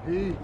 Hey.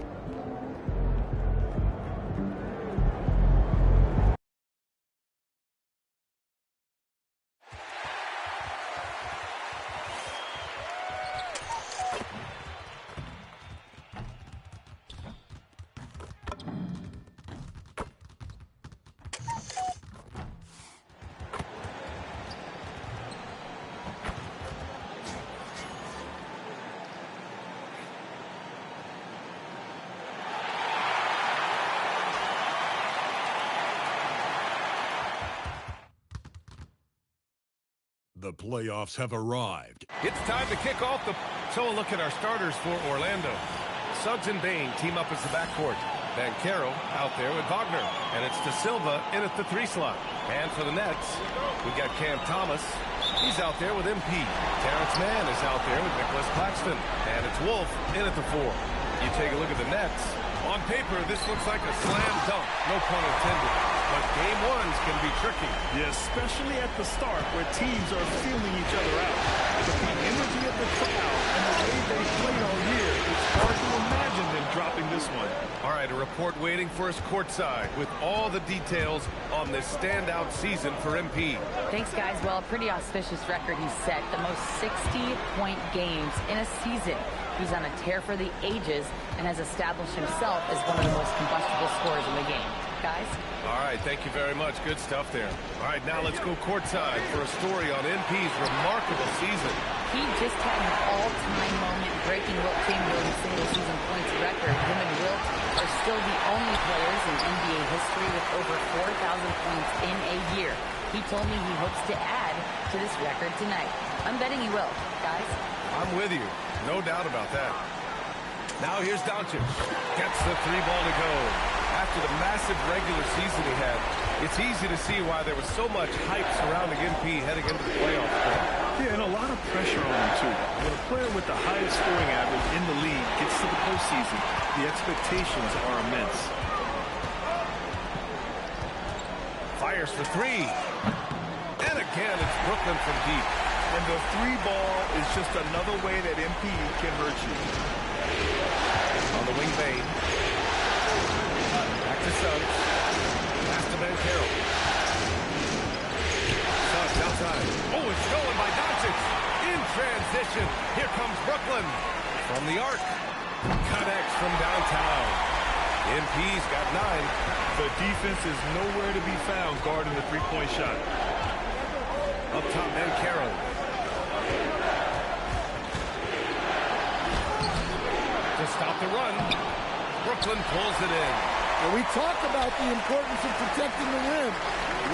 The playoffs have arrived. It's time to kick off So a look at our starters for Orlando. Suggs and Bain team up as the backcourt. Banchero out there with Wagner. And it's De Silva in at the 3 slot. And for the Nets, we got Cam Thomas. He's out there with MP. Terrence Mann is out there with Nicholas Claxton. And it's Wolf in at the 4. You take a look at the Nets. On paper, this looks like a slam dunk. No pun intended. But game ones can be tricky. Yeah, especially at the start where teams are feeling each other out. But the energy of the crowd and the way they played all year, it's hard to imagine them dropping this one. All right, a report waiting for us courtside with all the details on this standout season for MP. Thanks, guys. Well, a pretty auspicious record he set. The most 60-point games in a season. He's on a tear for the ages and has established himself as one of the most combustible scorers in the game. Guys? All right, thank you very much. Good stuff there. All right, now let's go courtside for a story on NP's remarkable season. He just had an all-time moment breaking Wilt Chamberlain's single-season points record. Him and Wilt are still the only players in NBA history with over 4,000 points in a year. He told me he hopes to add to this record tonight. I'm betting he will. Guys? I'm with you. No doubt about that. Now here's Doncic. Gets the 3-ball to go. After the massive regular season he had, it's easy to see why there was so much hype surrounding MP heading into the playoffs. Yeah, and a lot of pressure on him, too. When a player with the highest scoring average in the league gets to the postseason, the expectations are immense. Fires for 3. And again, it's Brooklyn from deep. And the 3-ball is just another way that MP can hurt you. On the wing, Bain. Back to Suggs. Pass to Banchero. Suggs outside. Oh, it's stolen by Doncic. In transition. Here comes Brooklyn. From the arc. Connects from downtown. MP's got 9. The defense is nowhere to be found guarding the 3-point shot. Up top, Banchero. To stop the run. Brooklyn pulls it in. And we talked about the importance of protecting the rim.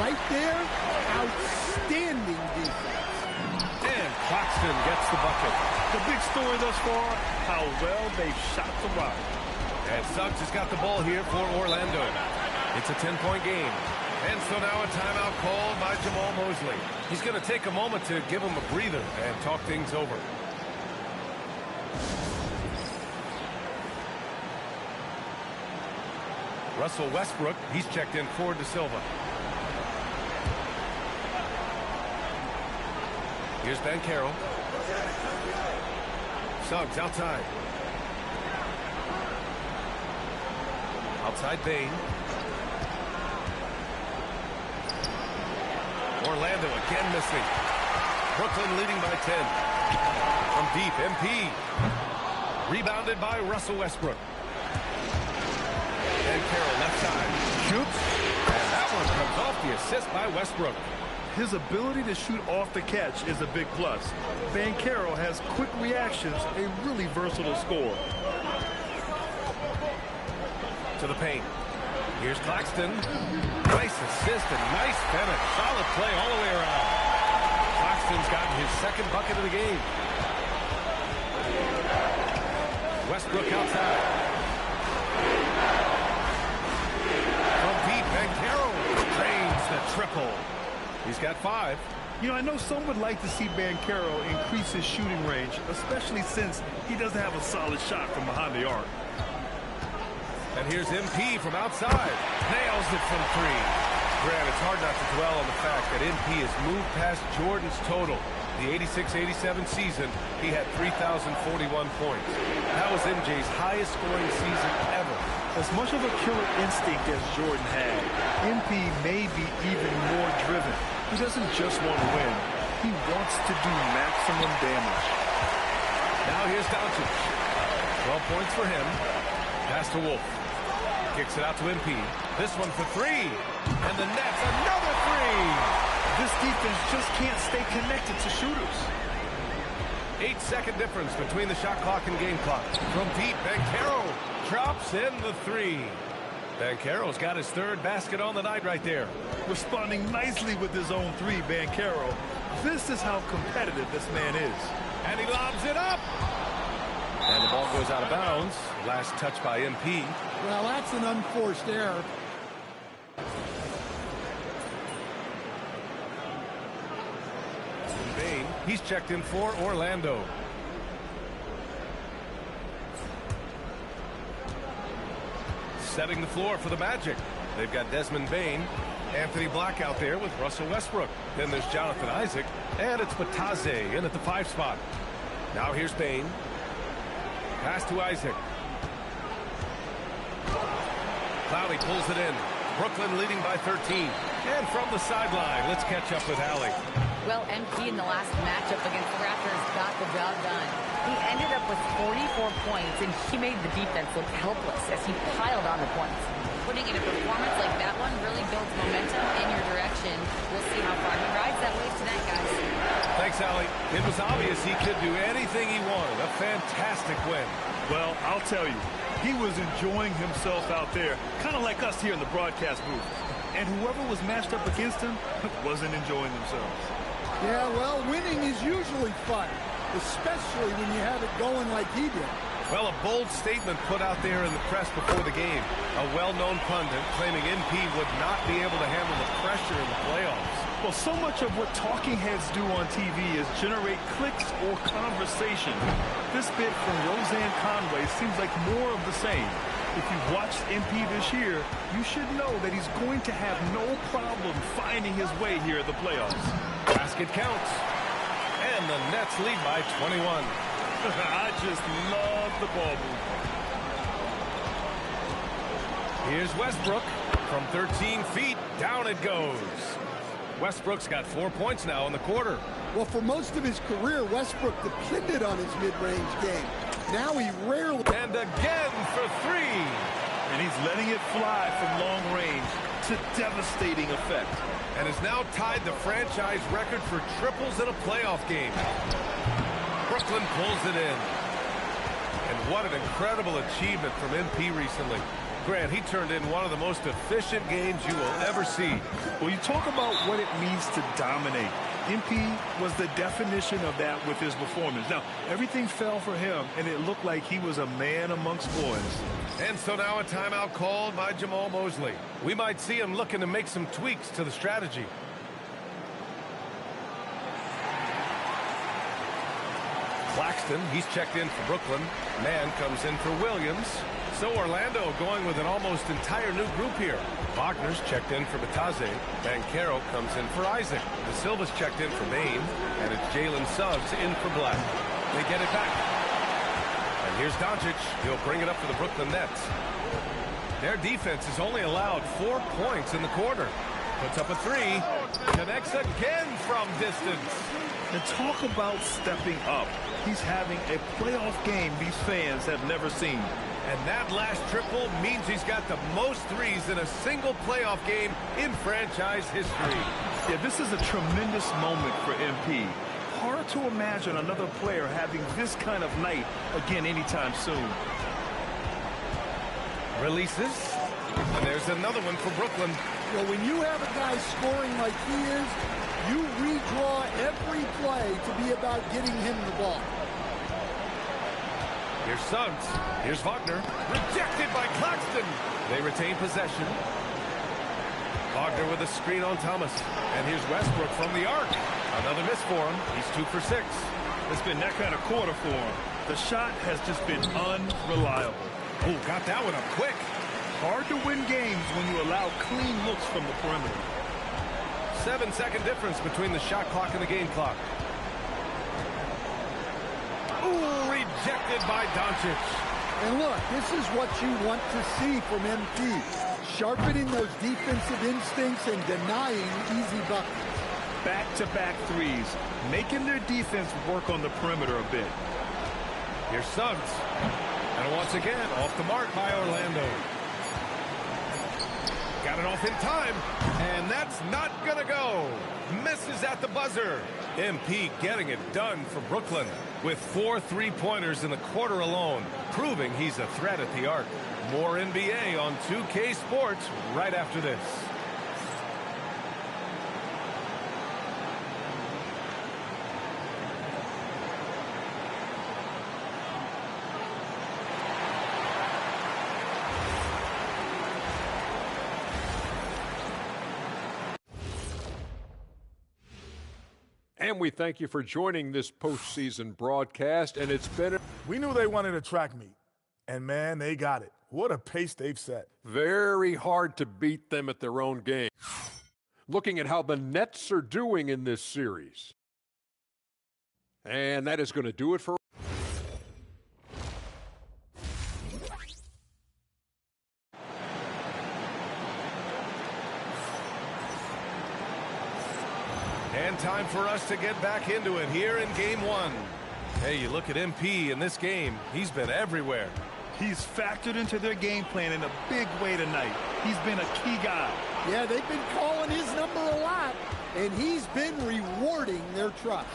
Right there, outstanding defense. And Claxton gets the bucket. The big story thus far, how well they've shot the rock. And Suggs has got the ball here for Orlando. It's a 10-point game. And so now a timeout called by Jamal Mosley. He's going to take a moment to give him a breather and talk things over. Russell Westbrook, he's checked in for De Silva. Here's Banchero. Suggs outside. Outside Bain. Orlando again missing. Brooklyn leading by 10. From deep, MP. Rebounded by Russell Westbrook. And Carroll left side. Shoots. And that one comes off the assist by Westbrook. His ability to shoot off the catch is a big plus. Banchero has quick reactions, a really versatile scorer. To the paint. Here's Claxton. Nice assist and nice finish. Solid play all the way around. Claxton's gotten his second bucket of the game. Westbrook outside. From deep, Banchero drains the triple. He's got 5. You know, I know some would like to see Banchero increase his shooting range, especially since he doesn't have a solid shot from behind the arc. And here's MP from outside. Nails it from 3. Grant, it's hard not to dwell on the fact that MP has moved past Jordan's total. The 86-87 season, he had 3,041 points. That was MJ's highest scoring season ever. As much of a killer instinct as Jordan had, MP may be even more driven. He doesn't just want to win. He wants to do maximum damage. Now here's Doncic. 12 points for him. Pass to Wolf. Kicks it out to MP. This one for three. And the Nets, another three. This defense just can't stay connected to shooters. 8-second difference between the shot clock and game clock. From deep, Banchero drops in the three. Banchero's got his third basket on the night right there. Responding nicely with his own three, Banchero. This is how competitive this man is. And he lobs it up. And the ball goes out of bounds. Last touch by MP. Well, that's an unforced error. Bain, he's checked in for Orlando. Setting the floor for the Magic. They've got Desmond Bain, Anthony Black out there with Russell Westbrook. Then there's Jonathan Isaac, and it's Bataze in at the 5 spot. Now here's Bain. Pass to Isaac. Clowney pulls it in. Brooklyn leading by 13. And from the sideline, let's catch up with Allie. Well, MP in the last matchup against the Raptors got the job done. He ended up with 44 points, and he made the defense look helpless as he piled on the points. Putting in a performance like that one really builds momentum in your direction. We'll see how far he rides that wave tonight, guys. Thanks, Allie. It was obvious he could do anything he wanted. A fantastic win. Well, I'll tell you, he was enjoying himself out there, kind of like us here in the broadcast booth. And whoever was matched up against him wasn't enjoying themselves. Yeah, well, winning is usually fun, especially when you have it going like he did. Well, a bold statement put out there in the press before the game. A well-known pundit claiming MP would not be able to handle the pressure in the playoffs. Well, so much of what talking heads do on TV is generate clicks or conversation. This bit from Roseanne Conway seems like more of the same. If you've watched MP this year, you should know that he's going to have no problem finding his way here at the playoffs. Basket counts. And the Nets lead by 21. I just love the ball movement. Here's Westbrook. From 13 feet, down it goes. Westbrook's got 4 points now in the quarter. Well, for most of his career, Westbrook depended on his mid-range game. Now he rarely... And again for three. And he's letting it fly from long range to devastating effect. And has now tied the franchise record for triples in a playoff game. Brooklyn pulls it in. And what an incredible achievement from MP recently. Grant, he turned in one of the most efficient games you will ever see. Well, you talk about what it means to dominate. MP was the definition of that with his performance. Now, everything fell for him, and it looked like he was a man amongst boys. And so now a timeout called by Jamal Mosley. We might see him looking to make some tweaks to the strategy. Claxton, he's checked in for Brooklyn. Mann comes in for Williams. So Orlando going with an almost entire new group here. Wagner's checked in for Bataze. Banchero comes in for Isaac. De Silva's checked in for Bain. And it's Jalen Suggs in for Black. They get it back. And here's Doncic. He'll bring it up for the Brooklyn Nets. Their defense has only allowed 4 points in the quarter. Puts up a three. Connects again from distance. And talk about stepping up. He's having a playoff game these fans have never seen. And that last triple means he's got the most threes in a single playoff game in franchise history. Yeah, this is a tremendous moment for MP. Hard to imagine another player having this kind of night again anytime soon. Releases. And there's another one for Brooklyn. Well, when you have a guy scoring like he is, you redraw every play to be about getting him the ball. Here's Suggs. Here's Wagner. Rejected by Claxton. They retain possession. Wagner with a screen on Thomas. And here's Westbrook from the arc. Another miss for him. He's 2 for 6. It's been that kind of quarter for him. The shot has just been unreliable. Oh, got that one up quick. Hard to win games when you allow clean looks from the perimeter. 7-second difference between the shot clock and the game clock. rejected by Doncic. And look, this is what you want to see from MP. Sharpening those defensive instincts and denying easy buckets. Back-to-back threes, making their defense work on the perimeter a bit. Here's Suggs. And once again, off the mark by Orlando. Got it off in time, and that's not going to go. Misses at the buzzer. MP getting it done for Brooklyn with 4 3-pointers in the quarter alone, proving he's a threat at the arc. More NBA on 2K Sports right after this. And we thank you for joining this postseason broadcast. And it's been We knew they wanted a track meet. And, man, they got it. What a pace they've set. very hard to beat them at their own game. Looking at how the Nets are doing in this series. And that is going to do it for And time for us to get back into it here in Game 1. Hey, you look at MP in this game, he's been everywhere. He's factored into their game plan in a big way tonight. He's been a key guy. Yeah, they've been calling his number a lot, and he's been rewarding their trust.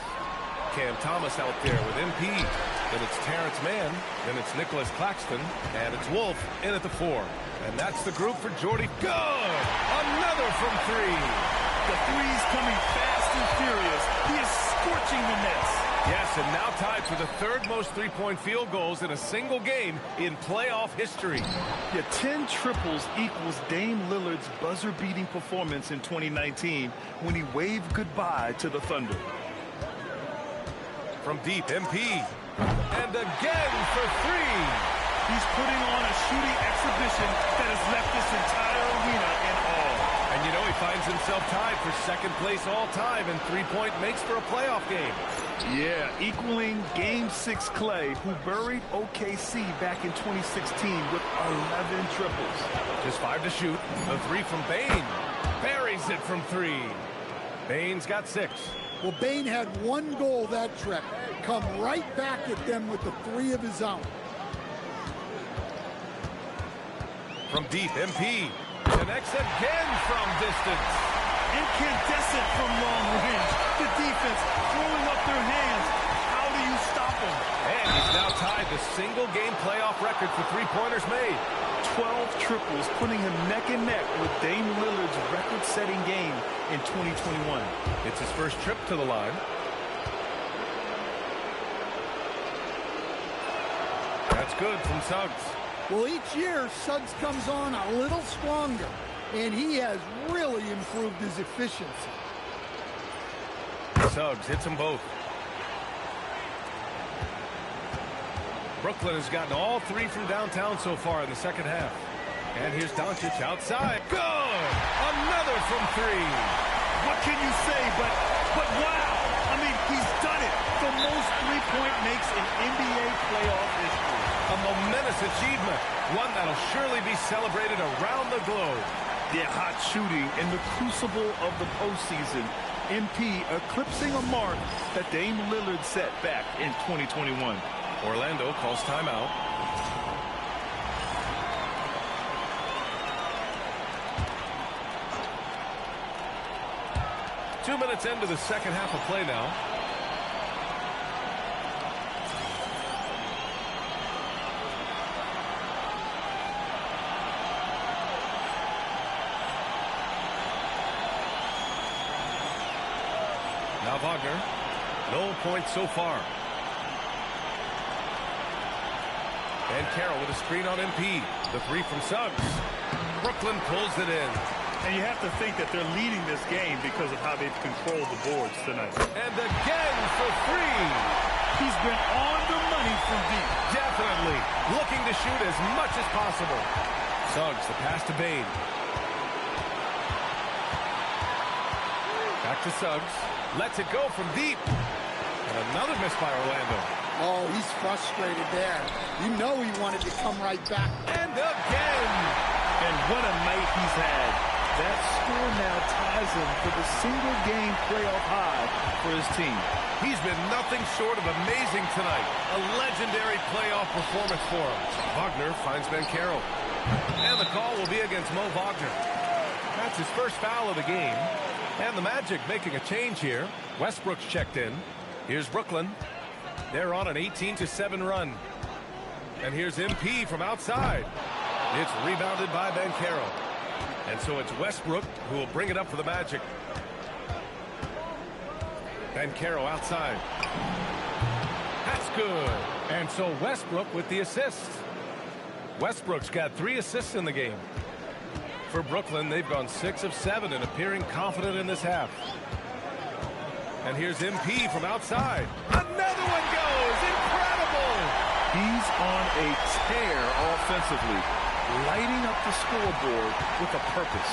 Cam Thomas out there with MP. Then it's Terrence Mann. Then it's Nicholas Claxton. And it's Wolf in at the 4. And that's the group for Jordy. Good! Another from 3. The three's coming fast and furious. He is scorching the Nets. Yes, and now tied for the 3rd most three-point field goals in a single game in playoff history. Yeah, 10 triples equals Dame Lillard's buzzer-beating performance in 2019 when he waved goodbye to the Thunder. From deep, MP. And again for 3. He's putting on a shooting exhibition that has left this entire arena in awe. And you know he finds himself tied for 2nd place all-time in three-point makes for a playoff game. Yeah, equaling Game 6 Clay, who buried OKC back in 2016 with 11 triples. Just 5 to shoot. The 3 from Bane. Buries it from 3. Bane's got 6. Well, Bane had one goal that trip. Come right back at them with the 3 of his own. From deep, MP. Connects again from distance. Incandescent from long range. The defense throwing up their hands. How do you stop him? And he's now tied the single-game playoff record for three-pointers made. 12 triples, putting him neck and neck with Dame Lillard's record-setting game in 2021. It's his first trip to the line. That's good from Suggs. Well, each year, Suggs comes on a little stronger, and he has really improved his efficiency. Suggs hits them both. Brooklyn has gotten all 3 from downtown so far in the second half. And here's Doncic outside. Good! Another from 3. What can you say but wow? I mean, he's done it. The most three-point makes in NBA playoff history. A momentous achievement. One that'll surely be celebrated around the globe. Yeah, hot shooting in the crucible of the postseason. MP eclipsing a mark that Dame Lillard set back in 2021. Orlando calls timeout. Two minutes into the second half of play now. Now Wagner. No points so far. And Carroll with a screen on MP. The 3 from Suggs. Brooklyn pulls it in. And you have to think that they're leading this game because of how they've controlled the boards tonight. And again for 3. He's been on the money from deep. Definitely looking to shoot as much as possible. Suggs, the pass to Bane. Back to Suggs. Lets it go from deep. And another miss by Orlando. Oh, he's frustrated there. You know he wanted to come right back. And again! And what a night he's had. That score now ties him for the single-game playoff high for his team. He's been nothing short of amazing tonight. A legendary playoff performance for him. Wagner finds Banchero. And the call will be against Mo Wagner. That's his first foul of the game. And the Magic making a change here. Westbrook's checked in. Here's Brooklyn. They're on an 18-7 run. And here's MP from outside. It's rebounded by Banchero. And so it's Westbrook who will bring it up for the Magic. Banchero outside. That's good. And so Westbrook with the assist. Westbrook's got 3 assists in the game. For Brooklyn, they've gone 6 of 7 and appearing confident in this half. And here's MP from outside. Another one goes. Incredible. He's on a tear offensively, lighting up the scoreboard with a purpose.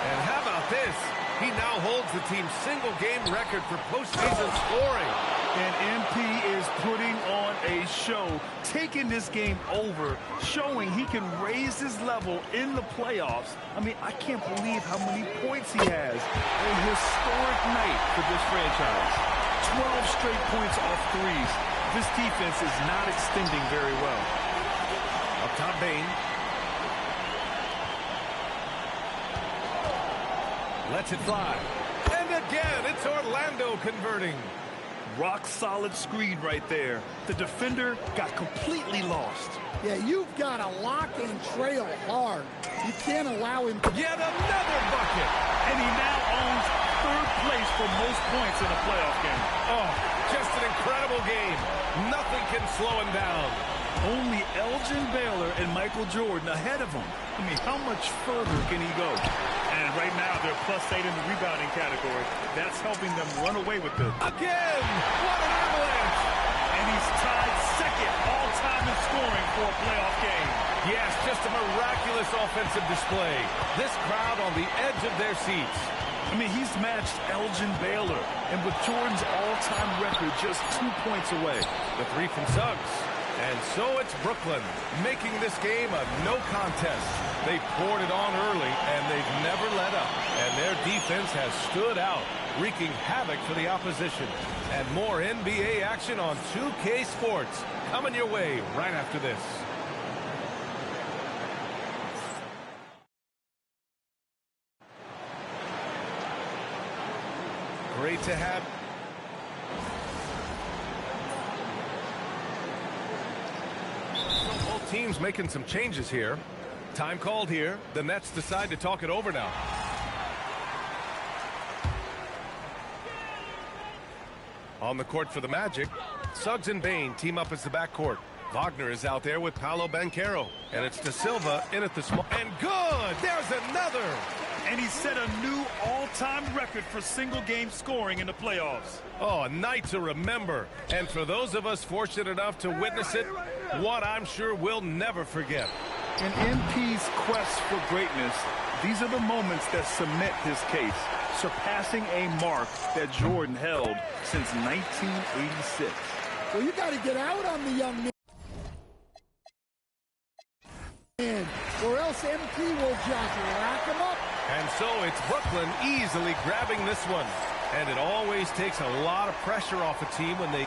And how about this? He now holds the team's single-game record for postseason scoring. And MP is putting on a show, taking this game over, showing he can raise his level in the playoffs. I mean, I can't believe how many points he has. A historic night for this franchise. 12 straight points off threes. This defense is not extending very well. Up top, Bane. Lets it fly. And again, it's Orlando converting. Rock-solid screen right there. The defender got completely lost. Yeah, you've got to lock and trail hard. You can't allow him to... Yet another bucket. And he now owns 3rd place for most points in a playoff game. Oh, just an incredible game. Nothing can slow him down. Only Elgin Baylor and Michael Jordan ahead of him. I mean, how much further can he go? And right now, they're +8 in the rebounding category. That's helping them run away with it. Again! What an avalanche! And he's tied 2nd all-time in scoring for a playoff game. Yes, just a miraculous offensive display. This crowd on the edge of their seats. I mean, he's matched Elgin Baylor. And with Jordan's all-time record just 2 points away. The 3 from Suggs. And so it's Brooklyn making this game a no contest. They poured it on early, and they've never let up. And their defense has stood out, wreaking havoc for the opposition. And more NBA action on 2K Sports coming your way right after this. Great to have... Both teams making some changes here. Time called here. The Nets decide to talk it over now. On the court for the Magic, Suggs and Bane team up as the backcourt. Wagner is out there with Paolo Banchero. And it's De Silva in at the small. And good! There's another! And he set a new all-time record for single-game scoring in the playoffs. Oh, a night to remember. And for those of us fortunate enough to witness it, what I'm sure we'll never forget. In MP's quest for greatness, these are the moments that cement his case, surpassing a mark that Jordan held since 1986. Well, you got to get out on the young man, or else MP will just rack him up. And so it's Brooklyn easily grabbing this one. And it always takes a lot of pressure off a team when they...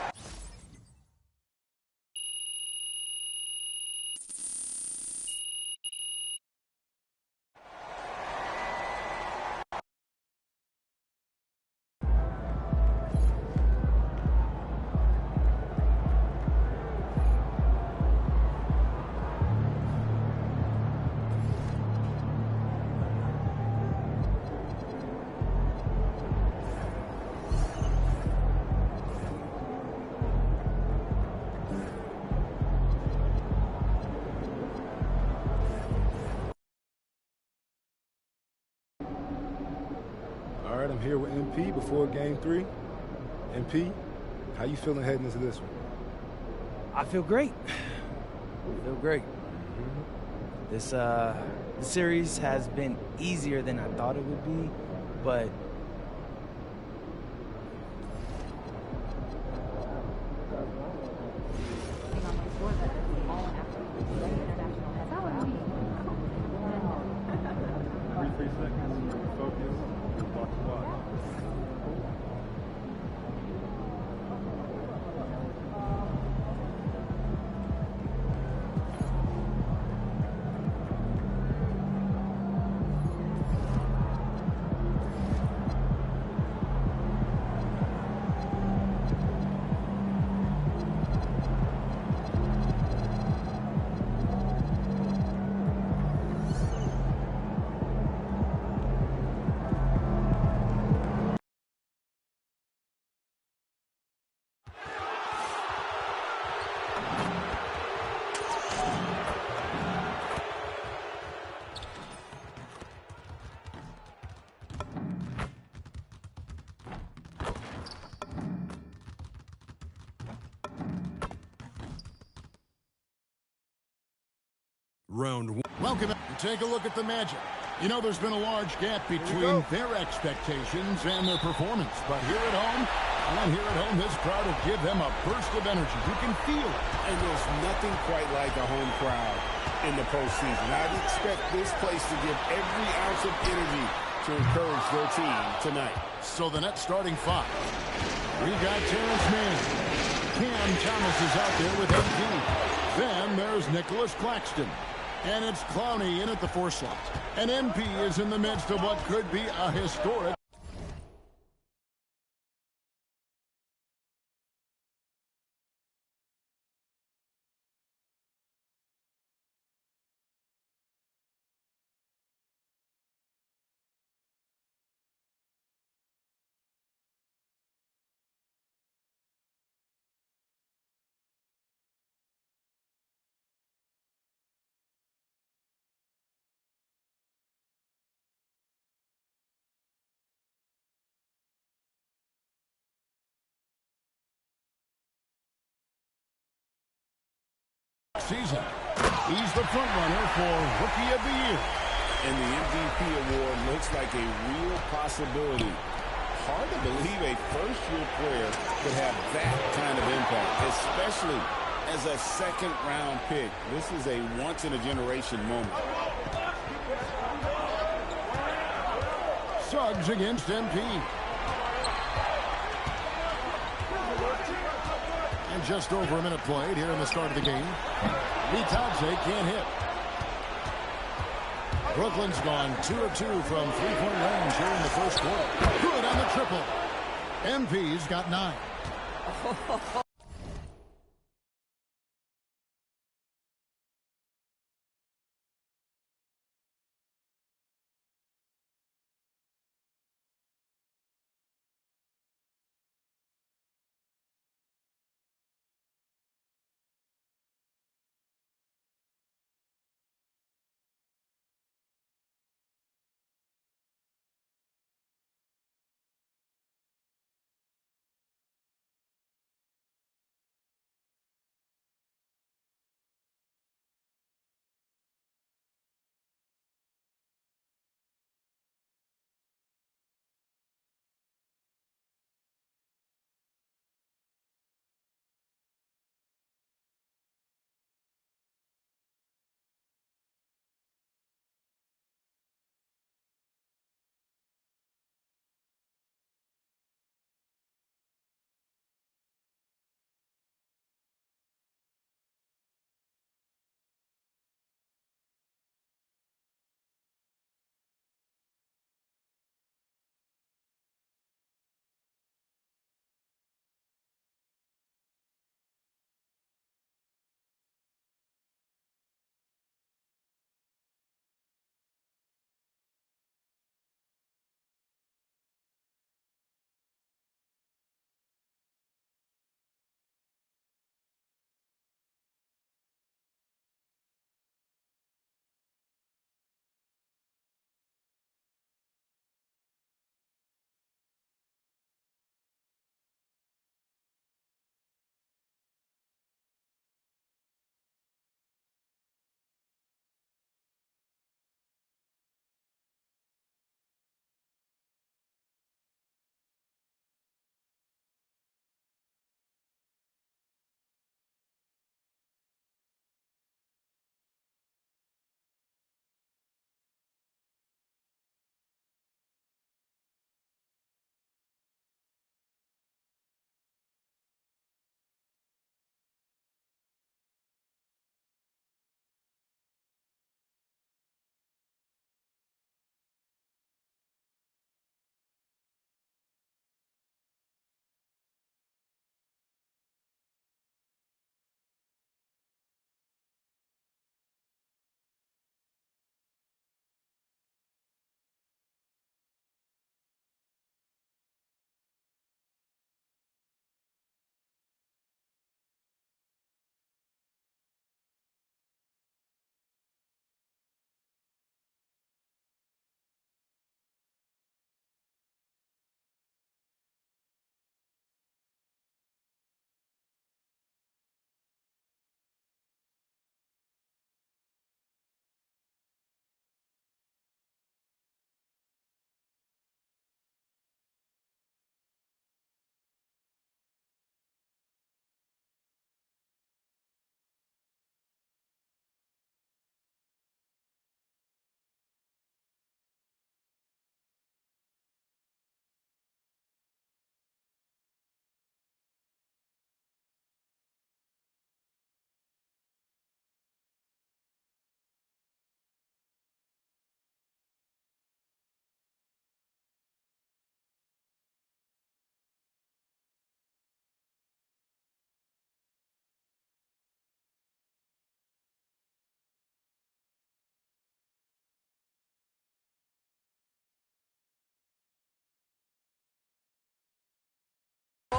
All right, I'm here with MP before Game 3. MP, how you feeling heading into this one? I feel great. I feel great. This the series has been easier than I thought it would be, but Round 1. Welcome. Take a look at the Magic. You know, there's been a large gap between their expectations and their performance. But here at home, this crowd will give them a burst of energy. You can feel it. And there's nothing quite like a home crowd in the postseason. I'd expect this place to give every ounce of energy to encourage their team tonight. So the Nets starting five. We got Terrence Mann. Cam Thomas is out there with MP. Then there's Nicholas Claxton. And it's Clowney in at the 4 slot. And MP is in the midst of what could be a historic. Season. He's the front runner for Rookie of the Year. And the MVP award looks like a real possibility. Hard to believe a first-year player could have that kind of impact, especially as a second-round pick. This is a once-in-a-generation moment. Suggs against MP. And just over a minute played here in the start of the game. Vitadze can't hit. Brooklyn's gone 2 of 2 from three-point range here in the first quarter. Good on the triple. MP's got 9.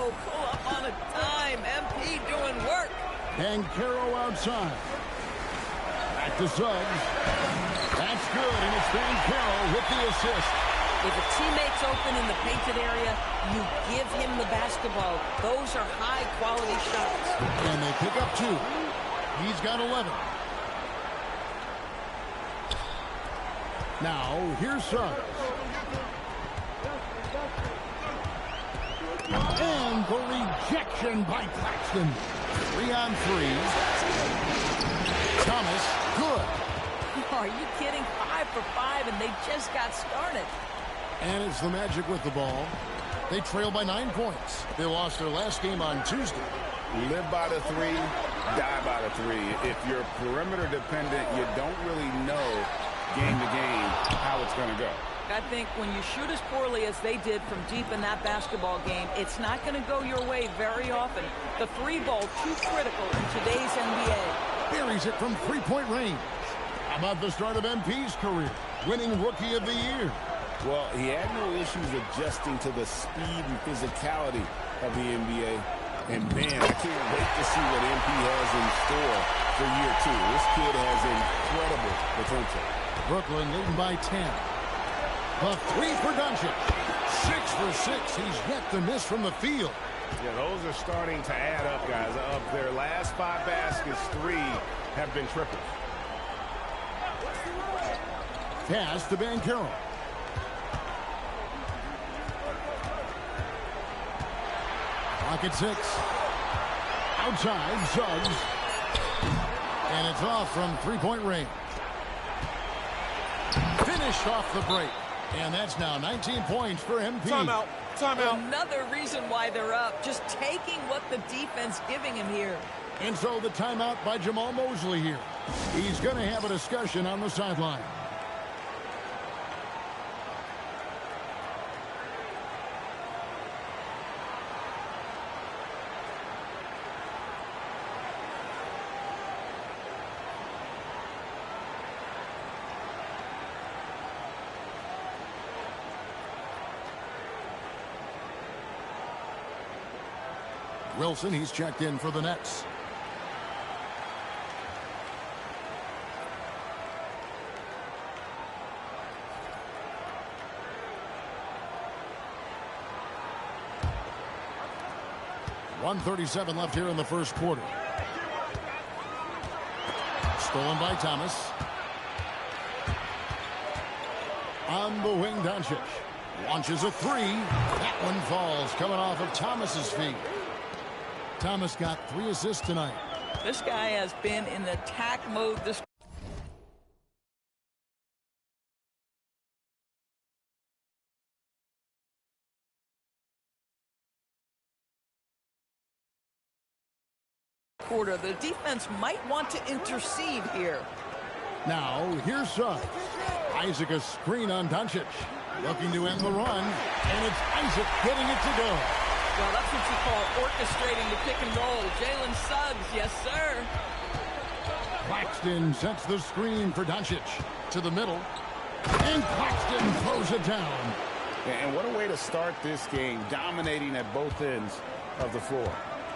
Oh, pull up on a dime. MP doing work. Banchero outside. Back to Suggs. That's good, and it's Banchero with the assist. If a teammate's open in the painted area, you give him the basketball. Those are high-quality shots. And they pick up 2. He's got 11. Now, here's Suggs. And the rejection by Claxton. 3 on 3. Thomas, good. Are you kidding? 5 for 5, and they just got started. And it's the Magic with the ball. They trail by 9 points. They lost their last game on Tuesday. Live by the 3, die by the 3. If you're perimeter dependent, you don't really know game to game how it's going to go. I think when you shoot as poorly as they did from deep in that basketball game, it's not going to go your way very often. The 3 ball, too critical in today's NBA. Buries it from 3-point range. How about the start of MP's career? Winning Rookie of the Year. Well, he had no issues adjusting to the speed and physicality of the NBA. And, man, I can't wait to see what MP has in store for year 2. This kid has incredible potential. Brooklyn leading by 10. The 3 for Doncic. 6 for 6. He's yet to miss from the field. Yeah, those are starting to add up, guys. Of their last 5 baskets, 3 have been triples. Pass to Banchero. Clock at 6. Outside, Suggs. And it's off from 3-point range. Finished off the break. And that's now 19 points for MP. Timeout. Timeout. Another reason why they're up. Just taking what the defense giving him here. And so the timeout by Jamal Mosley here. He's going to have a discussion on the sideline. Wilson, he's checked in for the Nets. .137 left here in the first quarter. Stolen by Thomas. On the wing, Doncic. Launches a 3. That one falls, coming off of Thomas's feet. Thomas got 3 assists tonight. This guy has been in attack mode this quarter. The defense might want to intercede here. Now, here's Suggs. Isaac a screen on Doncic. Looking to end the run. And it's Isaac getting it to go. Well, that's what you call orchestrating the pick and roll. Jalen Suggs, yes, sir. Claxton sets the screen for Doncic to the middle. And Claxton throws it down. And what a way to start this game, dominating at both ends of the floor.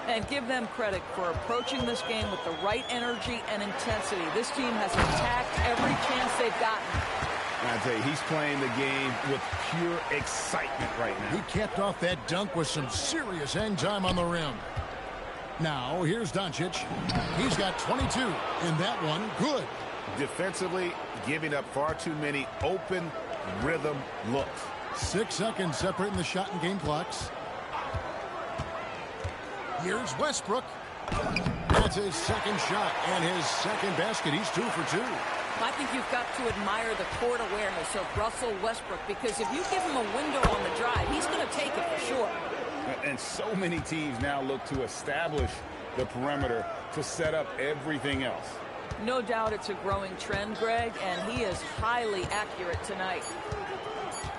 And give them credit for approaching this game with the right energy and intensity. This team has attacked every chance they've gotten. I tell you, he's playing the game with pure excitement right now. He kept off that dunk with some serious hang time on the rim. Now, here's Doncic. He's got 22 in that one. Good. Defensively, giving up far too many open rhythm looks. 6 seconds separating the shot and game clocks. Here's Westbrook. That's his second shot and his second basket. He's 2 for 2. I think you've got to admire the court awareness of Russell Westbrook, because if you give him a window on the drive, he's going to take it for sure. And so many teams now look to establish the perimeter to set up everything else. No doubt it's a growing trend, Greg, and he is highly accurate tonight.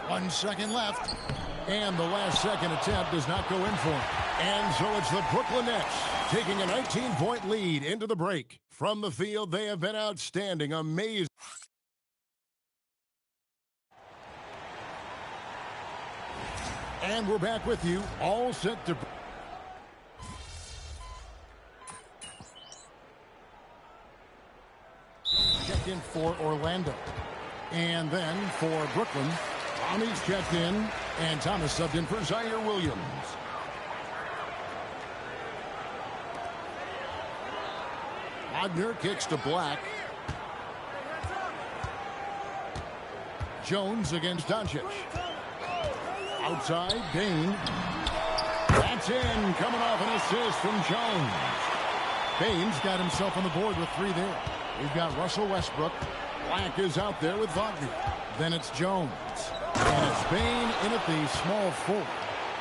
1 second left. And the last second attempt does not go in for him. And so it's the Brooklyn Nets taking a 19-point lead into the break. From the field, they have been outstanding, amazing. And we're back with you, all set to... checked in for Orlando. And then for Brooklyn, Clowney's checked in, and Thomas subbed in for Zaire Williams. Wagner kicks to Black. Jones against Doncic. Outside, Bain. That's in, coming off an assist from Jones. Bain's got himself on the board with 3 there. We've got Russell Westbrook. Black is out there with Wagner. Then it's Jones. And it's Bain in at the small 4.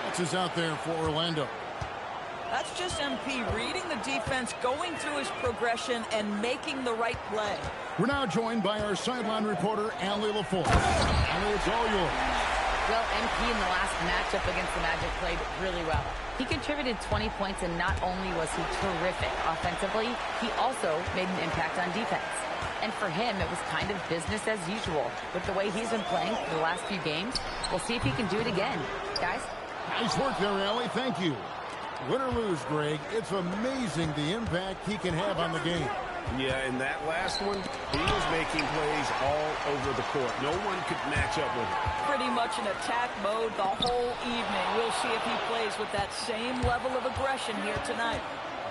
That's is out there for Orlando. That's just MP reading the defense, going through his progression, and making the right play. We're now joined by our sideline reporter, Allie LaForce. Allie, it's all yours. Well, MP in the last matchup against the Magic played really well. He contributed 20 points, and not only was he terrific offensively, he also made an impact on defense. And for him, it was kind of business as usual. With the way he's been playing for the last few games, we'll see if he can do it again. Guys? Nice work there, Allie. Thank you. Win or lose, Greg, it's amazing the impact he can have on the game. Yeah, in that last one, he was making plays all over the court. No one could match up with him. Pretty much in attack mode the whole evening. We'll see if he plays with that same level of aggression here tonight.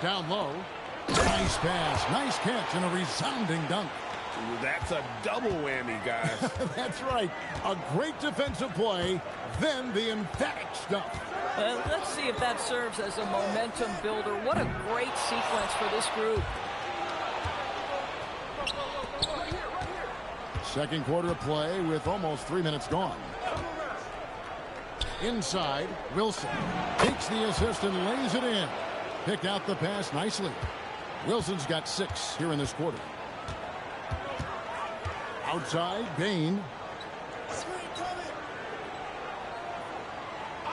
Down low. Nice pass. Nice catch and a resounding dunk. That's a double whammy, guys. That's right. A great defensive play, then the emphatic stuff. Let's see if that serves as a momentum builder. What a great sequence for this group. Second quarter of play with almost 3 minutes gone. Inside, Wilson takes the assist and lays it in. Picked out the pass nicely. Wilson's got 6 here in this quarter. Outside, Bain.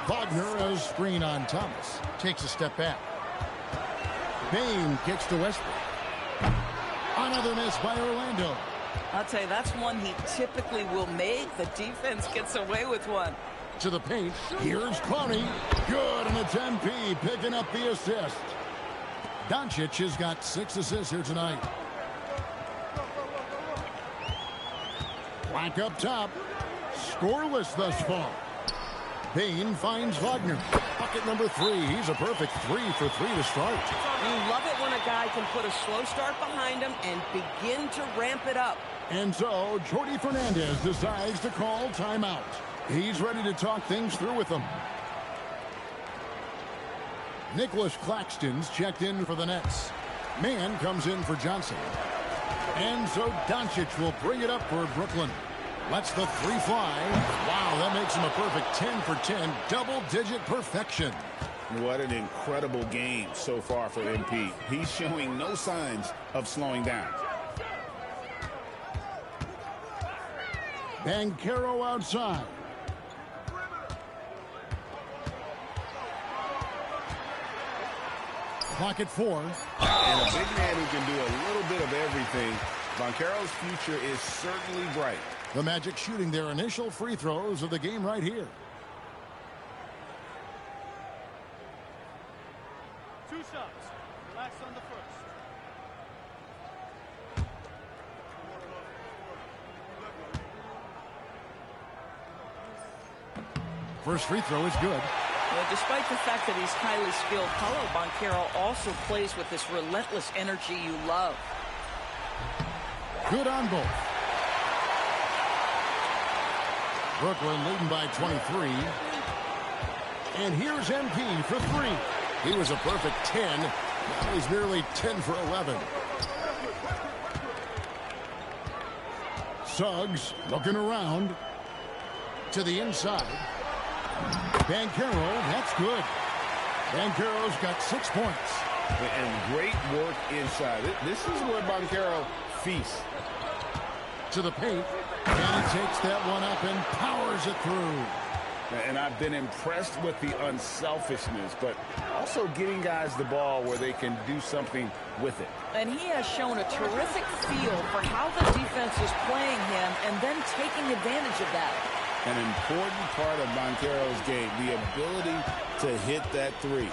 Wagner, a screen on Thomas. Takes a step back. Bain kicks to Westbrook. Another miss by Orlando. I'll tell you, that's one he typically will make. The defense gets away with one. To the paint. Here's Clowney. Good, and it's MP picking up the assist. Doncic has got 6 assists here tonight. Black up top. Scoreless thus far. Bain finds Wagner. Bucket number 3. He's a perfect 3 for 3 to start. You love it when a guy can put a slow start behind him and begin to ramp it up. And so, Jordi Fernandez decides to call timeout. He's ready to talk things through with them. Nicholas Claxton's checked in for the Nets. Mann comes in for Johnson. And so Doncic will bring it up for Brooklyn. Lets the 3 fly. Wow, that makes him a perfect 10 for 10. Double-digit perfection. What an incredible game so far for MP. He's showing no signs of slowing down. Banchero outside. Clock at 4. And a big man who can do a little bit of everything. Banchero's future is certainly bright. The Magic shooting their initial free throws of the game right here. 2 shots. Relax on the first. First free throw is good. Well, despite the fact that he's highly skilled, Paolo Banchero also plays with this relentless energy you love. Good on both. Brooklyn leading by 23. And here's MP for 3. He was a perfect 10. Now he's merely 10 for 11. Suggs looking around to the inside. Banchero, that's good. Banchero's got 6 points. And great work inside. This is where Banchero feasts. To the paint. And he takes that one up and powers it through. And I've been impressed with the unselfishness, but also getting guys the ball where they can do something with it. And he has shown a terrific feel for how the defense is playing him and then taking advantage of that. An important part of Banchero's game, the ability to hit that 3.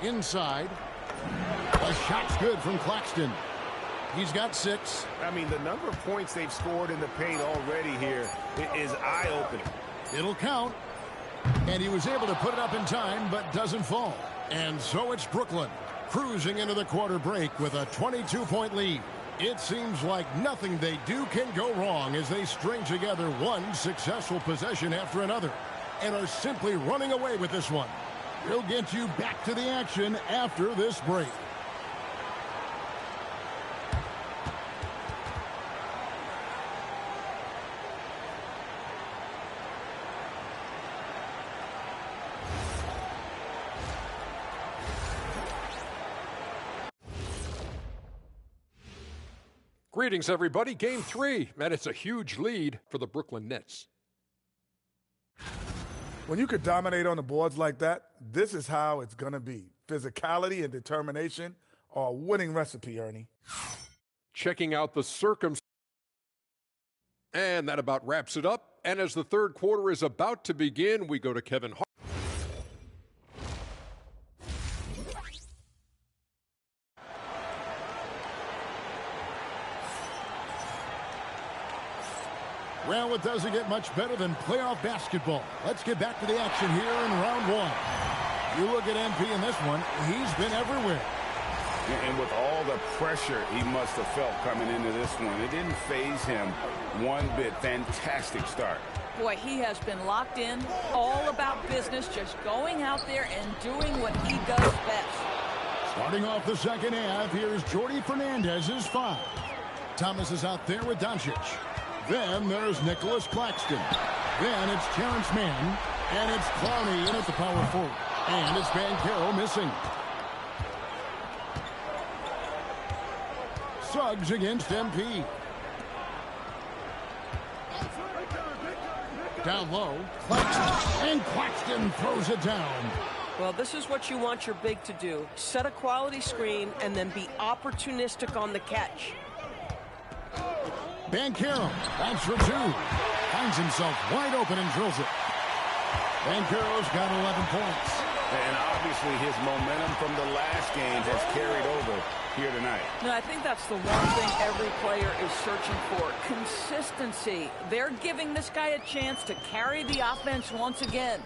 Inside. The shot's good from Claxton. He's got 6. I mean, the number of points they've scored in the paint already here is eye-opening. It'll count. And he was able to put it up in time, but doesn't fall. And so it's Brooklyn cruising into the quarter break with a 22-point lead. It seems like nothing they do can go wrong as they string together one successful possession after another and are simply running away with this one. We'll get you back to the action after this break. Greetings, everybody. Game 3, and it's a huge lead for the Brooklyn Nets. When you could dominate on the boards like that, this is how it's going to be. Physicality and determination are a winning recipe, Ernie. Checking out the circumstances. And that about wraps it up. And as the third quarter is about to begin, we go to Kevin Hart. Well, it doesn't get much better than playoff basketball. Let's get back to the action here in round 1. You look at MP in this one, he's been everywhere. And with all the pressure he must have felt coming into this one, it didn't faze him one bit. Fantastic start. Boy, he has been locked in, all about business, just going out there and doing what he does best. Starting off the second half, here's Jordy Fernandez's 5. Thomas is out there with Doncic. Then there's Nicholas Claxton. Then it's Terrence Mann. And it's Clowney in at the power forward. And it's Banchero missing. Suggs against MP. Down low. Claxton. And Claxton throws it down. Well, this is what you want your big to do. Set a quality screen and then be opportunistic on the catch. Banchero, that's for 2. Finds himself wide open and drills it. Banchero's got 11 points. And obviously his momentum from the last game has carried over here tonight. No, I think that's the one thing every player is searching for. Consistency. They're giving this guy a chance to carry the offense once again.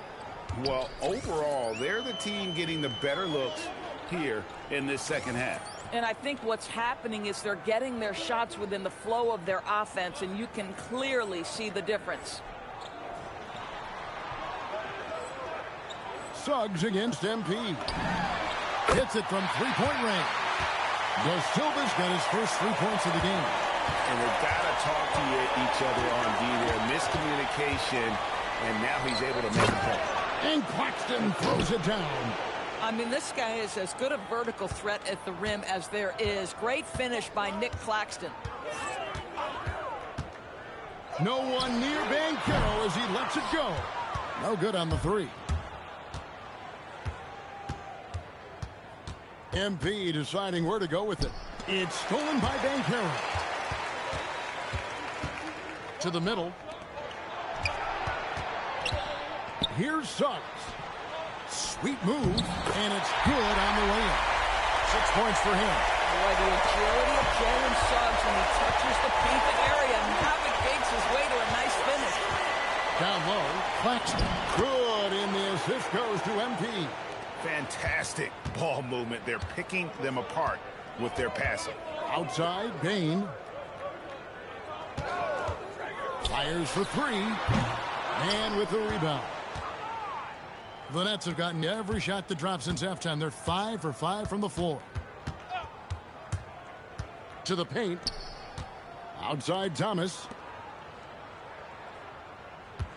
Well, overall, they're the team getting the better looks here in this second half. And I think what's happening is they're getting their shots within the flow of their offense, and you can clearly see the difference. Suggs against MP. Hits it from three-point range. Da Silva's got his first 3 points of the game. And they've got to talk to each other on D there. Miscommunication, and now he's able to make a play. And Claxton throws it down. I mean, this guy is as good a vertical threat at the rim as there is. Great finish by Nick Claxton. No one near Banchero as he lets it go. No good on the 3. MP deciding where to go with it. It's stolen by Banchero. To the middle. Here's Suggs. Sweet move, and it's good on the way in. 6 points for him. Boy, the agility of Jalen Suggs when he touches the painted area navigates his way to a nice finish. Down low, Claxton. Good, and the assist goes to MP. Fantastic ball movement. They're picking them apart with their passing. Outside, Bain. Fires for 3. And with the rebound. The Nets have gotten every shot that dropped since halftime. They're 5 for 5 from the floor. To the paint. Outside Thomas.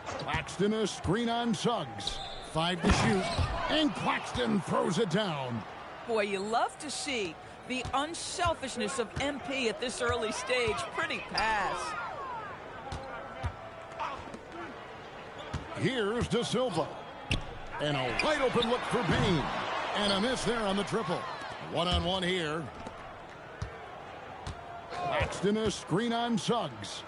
Claxton a screen on Suggs. 5 to shoot. And Claxton throws it down. Boy, you love to see the unselfishness of MP at this early stage. Pretty pass. Here's Da Silva. And a wide open look for Bain. And a miss there on the triple. One-on-one here. Claxton a screen on Suggs.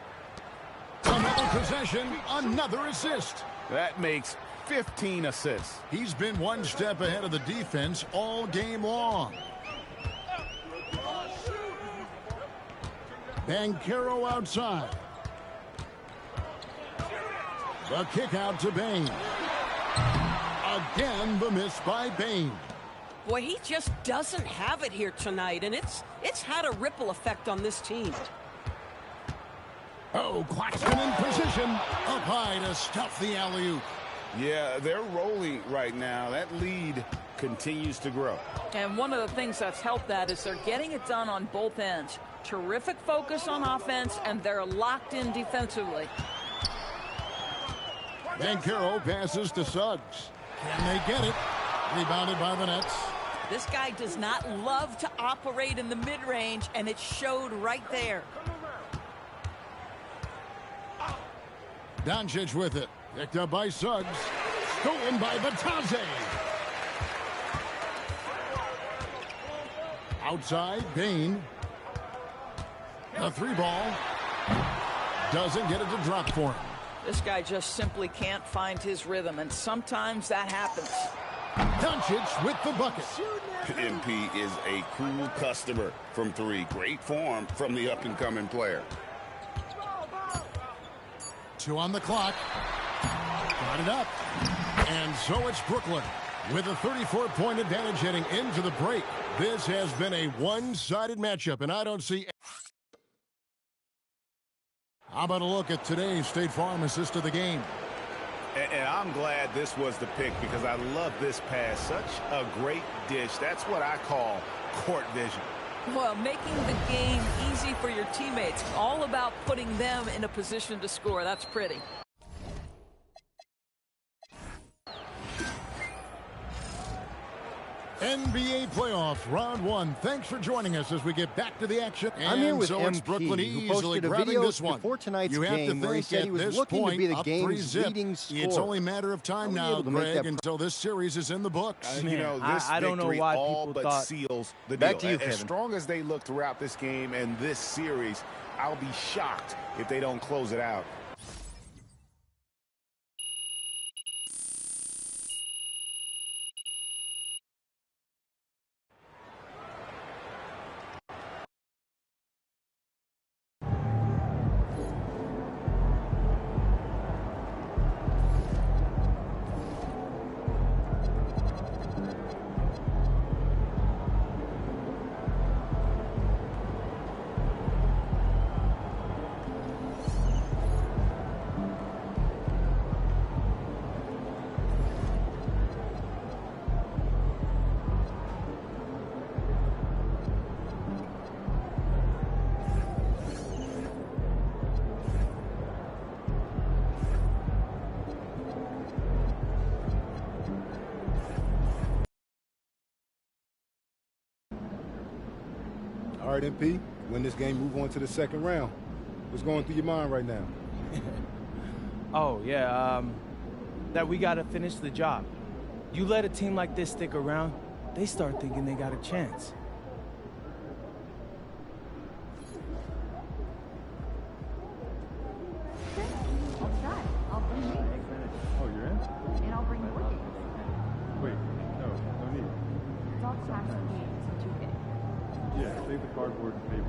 Another possession, another assist. That makes 15 assists. He's been one step ahead of the defense all game long. Banchero outside. The kick out to Bane. Again, the miss by Bane. Boy, he just doesn't have it here tonight, and it's had a ripple effect on this team. Oh, Claxton in position. Up high to stuff the alley-oop. Yeah, they're rolling right now. That lead continues to grow. And one of the things that's helped that is they're getting it done on both ends. Terrific focus on offense, and they're locked in defensively. Banchero passes to Suggs. Can they get it? Rebounded by the Nets. This guy does not love to operate in the mid-range, and it showed right there. Doncic with it. Picked up by Suggs. Stolen by Batadze. Outside, Bane. A three ball. Doesn't get it to drop for him. This guy just simply can't find his rhythm, and sometimes that happens. Doncic with the bucket. MP is a cool customer from three. Great form from the up-and-coming player. 2 on the clock. Got it up. And so it's Brooklyn with a 34-point advantage heading into the break. This has been a one-sided matchup, and I don't see... How about a look at today's State Farm assist of the game? And I'm glad this was the pick because I love this pass. Such a great dish. That's what I call court vision. Well, making the game easy for your teammates. All about putting them in a position to score. That's pretty. NBA playoffs, round 1. Thanks for joining us as we get back to the action. I'm here with so MP, it's Brooklyn who easily posted a grabbing video this one. before tonight's you have game to where he think said he was this looking to be the up game's 3-zip. leading scorer. It's only a matter of time now, Greg, until this series is in the books. You know, this I don't know victory why all people but thought... seals the Back deal. to you, As Kevin. strong as they look throughout this game and this series, I'll be shocked if they don't close it out. All right, MP, win this game, move on to the second round. What's going through your mind right now? Oh, yeah, that we got to finish the job. You let a team like this stick around, they start thinking they got a chance. I'll bring you. Oh, you're in? And I'll bring you with you. Wait, no need. It's all tax free, so 2K. Yeah, save the cardboard and paper.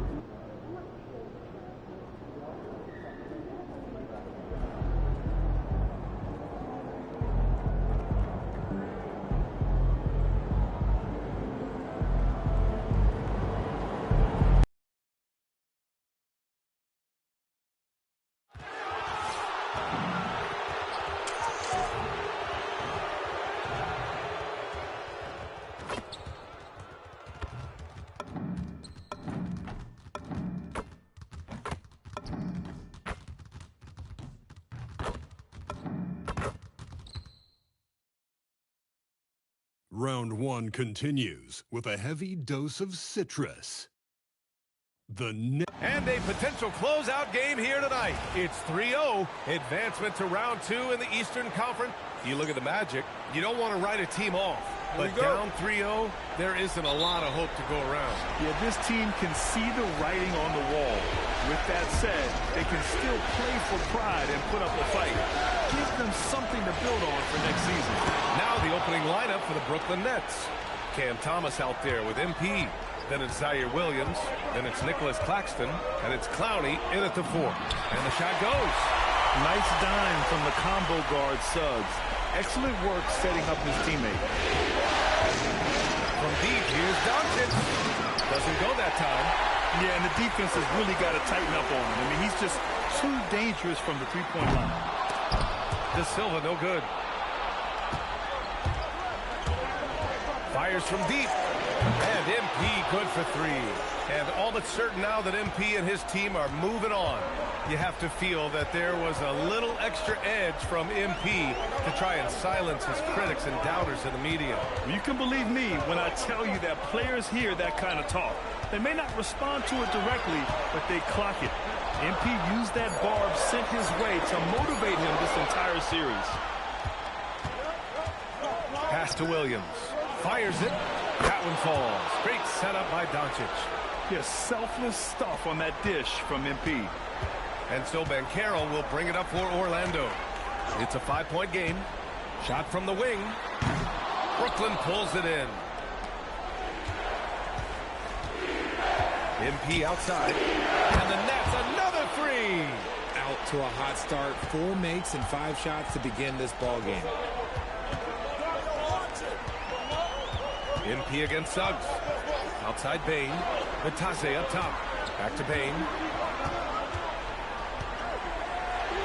Round 1 continues with a heavy dose of citrus. And a potential closeout game here tonight. It's 3-0, advancement to round 2 in the Eastern Conference. You look at the Magic, you don't want to write a team off. But down 3-0, there isn't a lot of hope to go around. Yeah, this team can see the writing on the wall. With that said, they can still play for pride and put up a fight. Give them something to build on for next season. Now the opening lineup for the Brooklyn Nets. Cam Thomas out there with MP. Then it's Zaire Williams. Then it's Nicholas Claxton. And it's Clowney in at the 4. And the shot goes. Nice dime from the combo guard Suggs. Excellent work setting up his teammate. From deep, here's Doncic. Doesn't go that time. Yeah, and the defense has really got to tighten up on him. I mean, he's just too dangerous from the three-point line. De Silva, no good. Fires from deep. And MP good for 3. And all but certain now that MP and his team are moving on. You have to feel that there was a little extra edge from MP to try and silence his critics and doubters in the media. You can believe me when I tell you that players hear that kind of talk. They may not respond to it directly, but they clock it. MP used that barb sent his way to motivate him this entire series. Pass to Williams. Fires it. That one falls. Great setup by Doncic. Yes, selfless stuff on that dish from MP. And so Banchero will bring it up for Orlando. It's a 5-point game. Shot from the wing. Brooklyn pulls it in. MP outside. And the Nets, another 3. Out to a hot start. 4 makes and 5 shots to begin this ball game. MP against Suggs. Outside Bain. Vitase up top. Back to Bain.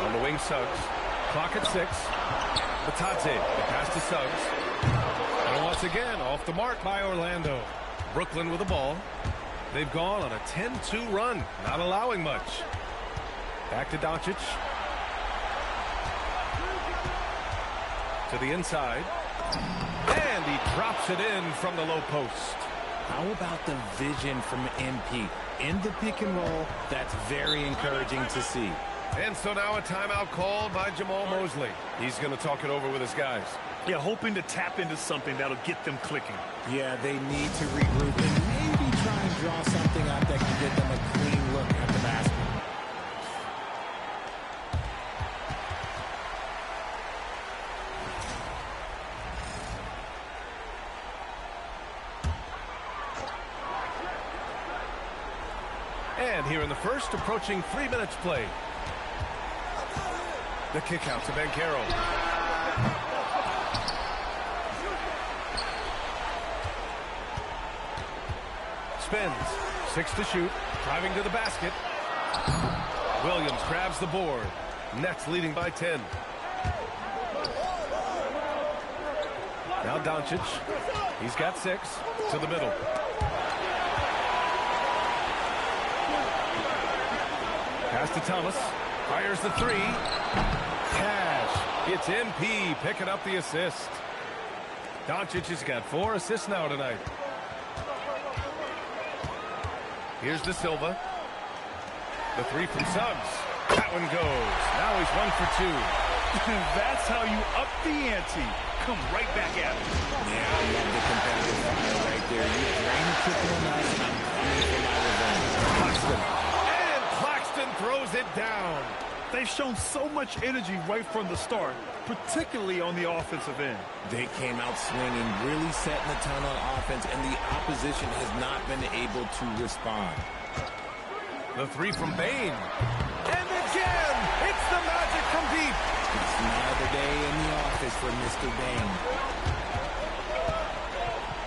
On the wing, Suggs. Clock at 6. Vitase. The pass to Suggs. And once again, off the mark by Orlando. Brooklyn with the ball. They've gone on a 10-2 run, not allowing much. Back to Doncic. To the inside. And he drops it in from the low post. How about the vision from MP? In the pick and roll, that's very encouraging to see. And so now a timeout called by Jamal Mosley. He's going to talk it over with his guys. Yeah, hoping to tap into something that'll get them clicking. Yeah, they need to regroup and maybe try and draw something up that can get them a clean look at the basket. And here in the first, approaching 3 minutes played. The kick out to Banchero. Spins. 6 to shoot. Driving to the basket. Williams grabs the board. Nets leading by 10. Now Doncic. He's got 6. To the middle. Pass to Thomas. Fires the 3. Cash. It's MP picking up the assist. Doncic has got 4 assists now tonight. Here's De Silva. The 3 from Suggs. That one goes. Now he's 1 for 2. That's how you up the ante. Come right back at him. Yeah, I love the competitive fire right there. You drain the triple on us, I'm coming for my revenge. Claxton. And Claxton throws it down. They've shown so much energy right from the start, particularly on the offensive end. They came out swinging, really setting the tone on offense, and the opposition has not been able to respond. The 3 from Bain. And again, it's the Magic from deep. It's another day in the office for Mr. Bain.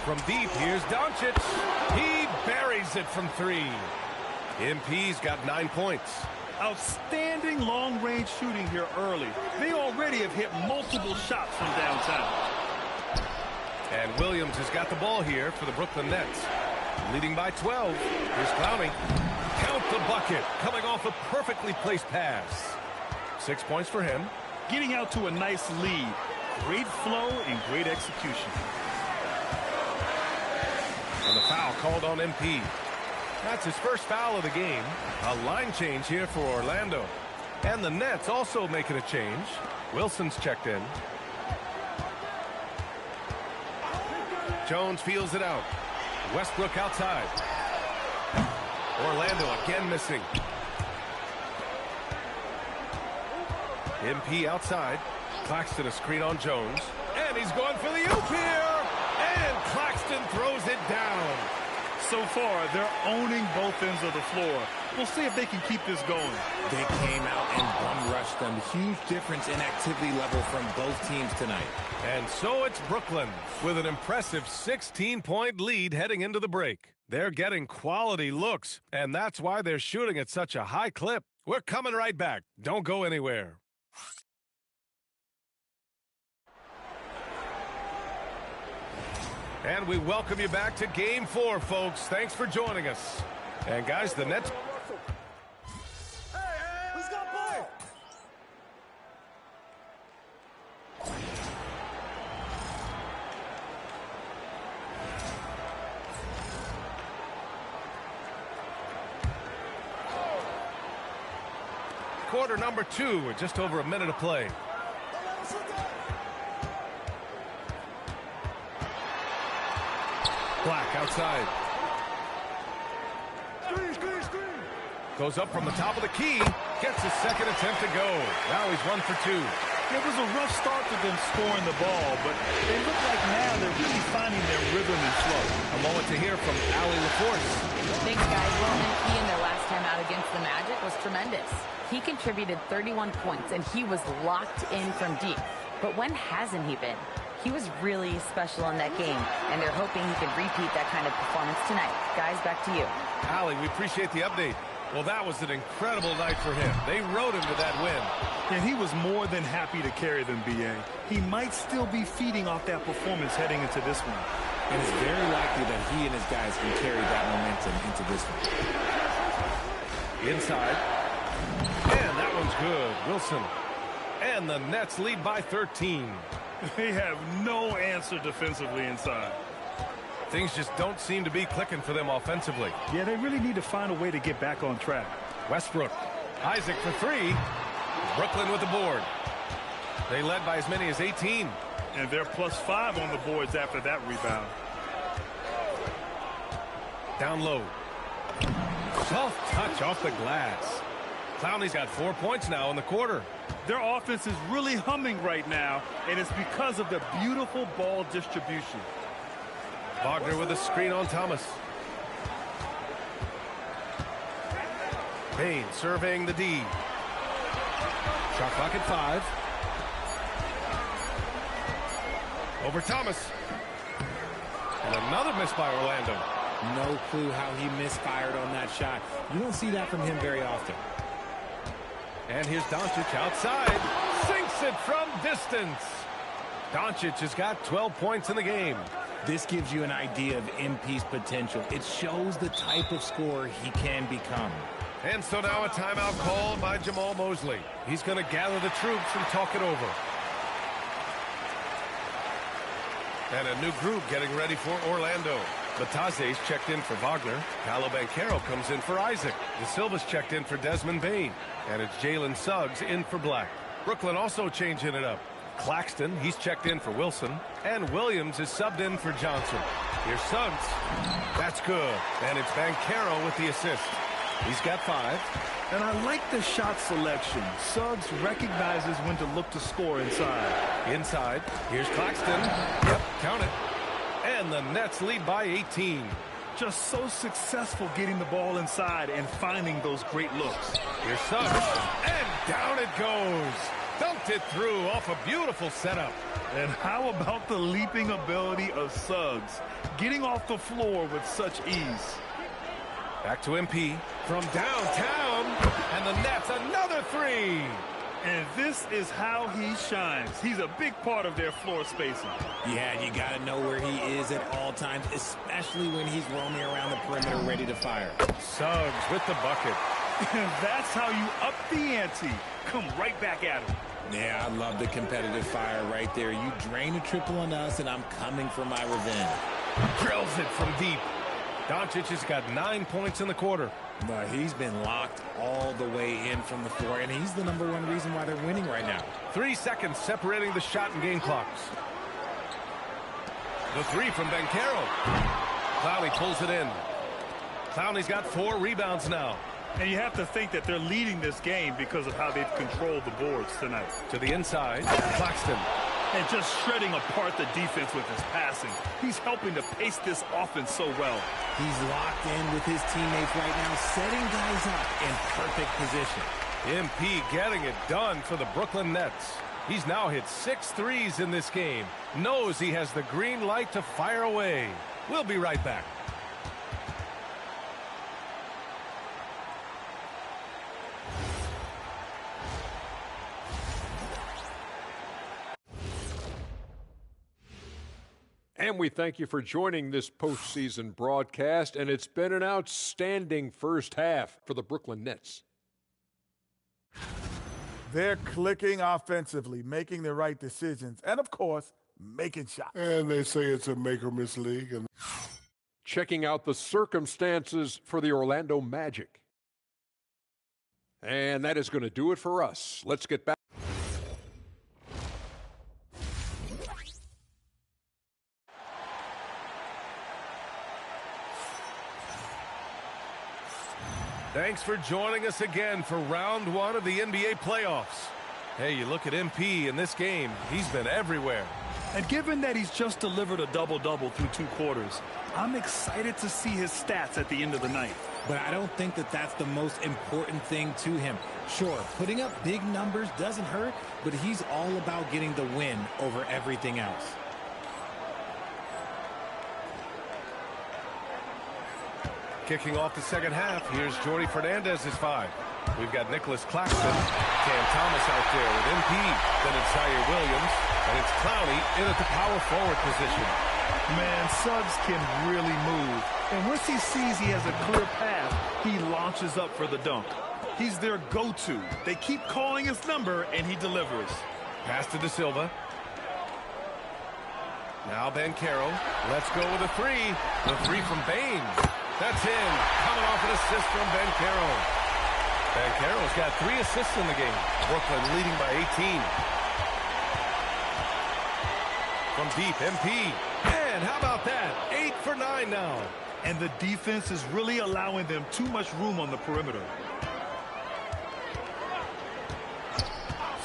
From deep, here's Doncic. He buries it from 3. MP's got 9 points. Outstanding long-range shooting here early. They already have hit multiple shots from downtown. And Williams has got the ball here for the Brooklyn Nets. Leading by 12. Here's Clowney. Count the bucket. Coming off a perfectly placed pass. 6 points for him. Getting out to a nice lead. Great flow and great execution. And the foul called on MP. That's his first foul of the game. A line change here for Orlando. And the Nets also making a change. Wilson's checked in. Jones feels it out. Westbrook outside. Orlando again missing. MP outside. Claxton a screen on Jones. And he's going for the oop here. And Claxton throws it down. So far, they're owning both ends of the floor. We'll see if they can keep this going. They came out and bum-rushed them. Huge difference in activity level from both teams tonight. And so it's Brooklyn with an impressive 16-point lead heading into the break. They're getting quality looks, and that's why they're shooting at such a high clip. We're coming right back. Don't go anywhere. And we welcome you back to Game 4, folks. Thanks for joining us. And, guys, the Nets... Who's got ball? Quarter number 2 with just over a minute of play. Black outside. Goes up from the top of the key. Gets his second attempt to go. Now he's 1 for 2. It was a rough start to them scoring the ball, but they look like now they're really finding their rhythm and flow. A moment to hear from Allie LaForce. Thanks, guys. Well, he in their last time out against the Magic was tremendous. He contributed 31 points, and he was locked in from deep. But when hasn't he been? He was really special in that game, and they're hoping he can repeat that kind of performance tonight. Guys, back to you. Allie, we appreciate the update. Well, that was an incredible night for him. They rode him to that win. And he was more than happy to carry them, B.A. He might still be feeding off that performance heading into this one. And it's very likely that he and his guys can carry that momentum into this one. Inside. And that one's good. Wilson. And the Nets lead by 13. They have no answer defensively inside. Things just don't seem to be clicking for them offensively. Yeah, they really need to find a way to get back on track. Westbrook. Isaac for 3. Brooklyn with the board. They led by as many as 18. And they're +5 on the boards after that rebound. Down low. Soft touch off the glass. Clowney's got 4 points now in the quarter. Their offense is really humming right now, and it's because of the beautiful ball distribution. Wagner with a screen on Thomas. Payne surveying the D. Shot clock at 5. Over Thomas. And another miss by Orlando. No clue how he misfired on that shot. You don't see that from him very often. And here's Doncic outside. Sinks it from distance. Doncic has got 12 points in the game. This gives you an idea of MP's potential. It shows the type of scorer he can become. And so now a timeout called by Jamal Mosley. He's going to gather the troops and talk it over. And a new group getting ready for Orlando. Bataze's checked in for Wagner. Paolo Banchero comes in for Isaac. De Silva's checked in for Desmond Bane. And it's Jalen Suggs in for Black. Brooklyn also changing it up. Claxton, he's checked in for Wilson. And Williams is subbed in for Johnson. Here's Suggs. That's good. And it's Banchero with the assist. He's got 5. And I like the shot selection. Suggs recognizes when to look to score inside. Inside. Here's Claxton. Yep, count it. And the Nets lead by 18. Just so successful getting the ball inside and finding those great looks. Here's Suggs. And down it goes. Dunked it through off a beautiful setup. And how about the leaping ability of Suggs? Getting off the floor with such ease. Back to MP from downtown. And the Nets another 3. And this is how he shines. He's a big part of their floor spacing. Yeah, you got to know where he is at all times, especially when he's roaming around the perimeter ready to fire. Suggs with the bucket. And that's how you up the ante. Come right back at him. Yeah, I love the competitive fire right there. You drain a triple on us, and I'm coming for my revenge. Drills it from deep. Doncic has got 9 points in the quarter. But he's been locked all the way in from the floor, and he's the #1 reason why they're winning right now. 3 seconds separating the shot and game clocks. The 3 from Banchero. Clowney pulls it in. Clowney's got 4 rebounds now. And you have to think that they're leading this game because of how they've controlled the boards tonight. To the inside, Claxton. and just shredding apart the defense with his passing. He's helping to pace this offense so well. He's locked in with his teammates right now, setting guys up in perfect position. MP getting it done for the Brooklyn Nets. He's now hit 6 threes in this game. Knows he has the green light to fire away. We'll be right back. And we thank you for joining this postseason broadcast, and it's been an outstanding first half for the Brooklyn Nets. They're clicking offensively, making the right decisions, and, of course, making shots. And they say it's a make-or-miss league. And checking out the circumstances for the Orlando Magic. And that is going to do it for us. Let's get back. Thanks for joining us again for round 1 of the NBA playoffs. Hey, you look at MP in this game, he's been everywhere. And given that he's just delivered a double-double through 2 quarters, I'm excited to see his stats at the end of the night. But I don't think that that's the most important thing to him. Sure, putting up big numbers doesn't hurt, but he's all about getting the win over everything else. Kicking off the second half, here's Jordy Fernandez's 5. We've got Nicholas Claxton, Cam Thomas out there with MP, then it's Zaire Williams, and it's Clowney in at the power forward position. Man, Suggs can really move. And once he sees he has a clear path, he launches up for the dunk. He's their go-to. They keep calling his number, and he delivers. Pass to De Silva. Now Banchero. Let's go with a 3. The 3 from Bane. That's in. Coming off an assist from Banchero. Banchero's got 3 assists in the game. Brooklyn leading by 18. From deep, MP. And how about that? 8 for 9 now. And the defense is really allowing them too much room on the perimeter.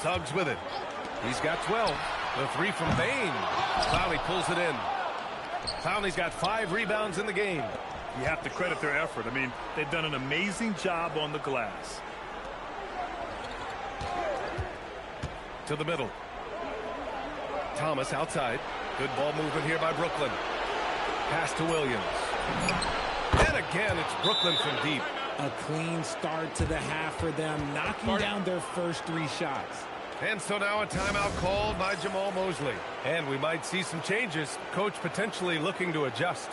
Suggs with it. He's got 12. The 3 from Bane. Clowney pulls it in. Clowney's got 5 rebounds in the game. You have to credit their effort. I mean, they've done an amazing job on the glass. To the middle. Thomas outside. Good ball movement here by Brooklyn. Pass to Williams. And again, it's Brooklyn from deep. A clean start to the half for them, knocking down their first 3 shots. And so now a timeout called by Jamal Mosley. And we might see some changes. Coach potentially looking to adjust.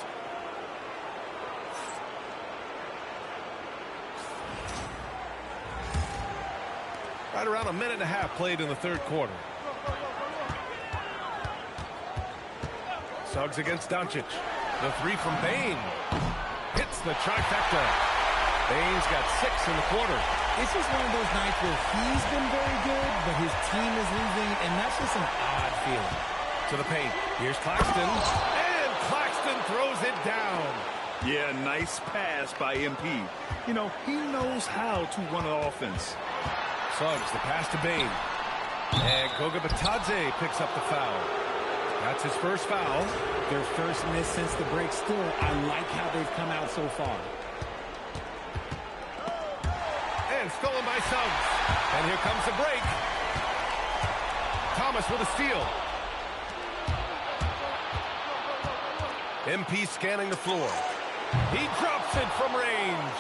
Right around a minute and a half played in the third quarter. Suggs against Doncic. The 3 from Bane. Hits the trifecta. Bane's got 6 in the quarter. It's just one of those nights where he's been very good, but his team is losing, and that's just an odd feeling. To the paint. Here's Claxton. And Claxton throws it down. Yeah, nice pass by MP. You know, he knows how to run an offense. Suggs, the pass to Bane. And Goga Bitadze picks up the foul. That's his first foul. Their first miss since the break. Still, I like how they've come out so far. And stolen by Suggs. And here comes the break. Thomas with a steal. MP scanning the floor. He drops it from range.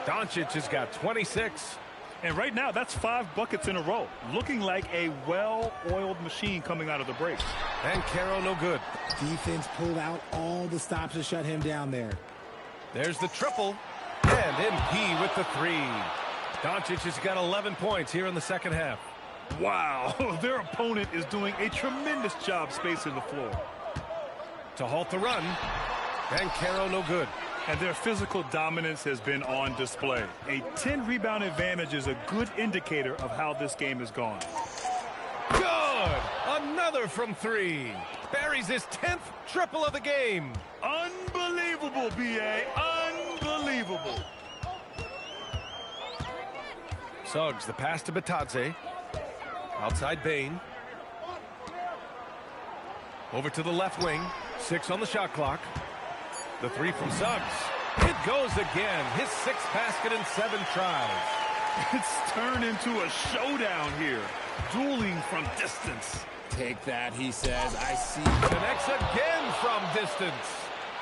Doncic has got 26. And right now, that's 5 buckets in a row. Looking like a well-oiled machine coming out of the break. And Caro no good. Defense pulled out all the stops to shut him down there. There's the triple. And MP with the 3. Doncic has got 11 points here in the second half. Wow, their opponent is doing a tremendous job spacing the floor. To halt the run. And Caro no good. And their physical dominance has been on display. A 10-rebound advantage is a good indicator of how this game has gone. Good! Another from 3. Buries his 10th triple of the game. Unbelievable, B.A. Unbelievable. Suggs, the pass to Bitadze. Outside Bane. Over to the left wing. 6 on the shot clock. The three from Suggs. It goes again. His 6th basket in 7 tries. It's turned into a showdown here. Dueling from distance. Take that, he says. I see. Connects again from distance.